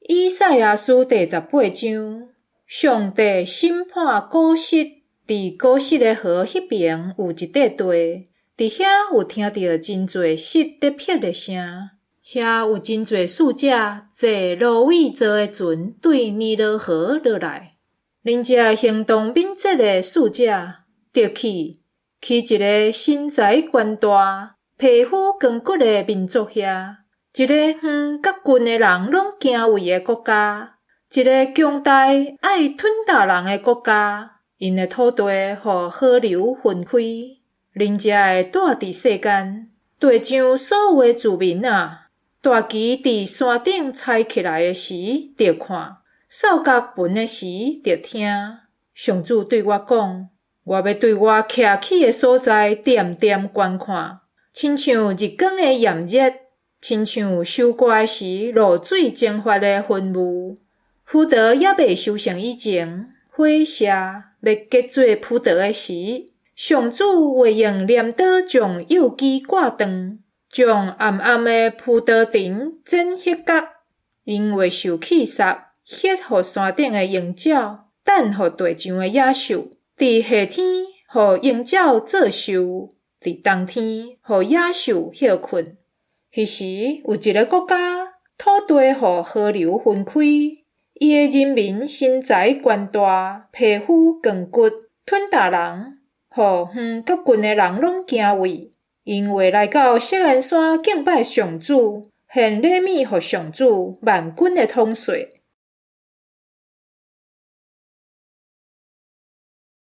以赛亚书第18章，上帝审判古实。伫古实的河迄边有一块地，伫遐有听到真侪石在劈的声，遐有真侪使者坐芦苇做的船对尼罗河落来。恁这行动敏捷的使者，就去一个身材悬大、皮肤光骨的民族遐，一个远甲近的人拢惊畏的国家，一个强大爱吞大人的国家。因的土地互河流分开，恁遮会住伫世间，地上所有的住民啊，大旗伫山顶采起来的时，就看；扫角盆的时，就听。上主对我讲，我要对我徛起的所在点点观看，亲像日光的炎热，亲像收割的时露水蒸发的云雾。葡萄也未收成以前，火射要结做葡萄的时，上主会用镰刀将幼枝割断，将暗暗的葡萄藤剪迄角，因为受气杀，ฮ็互山顶的鹰鸟，等互地上的野兽。伫夏天，互鹰鸟做寿；伫冬天，互野兽歇困。迄时有一个国家，土地互河流分开。伊的人民身材悬大，皮肤光骨，吞大人，互远甲近的人拢惊畏，因为来到锡安山敬拜上主，献礼物互上主万军的统帅。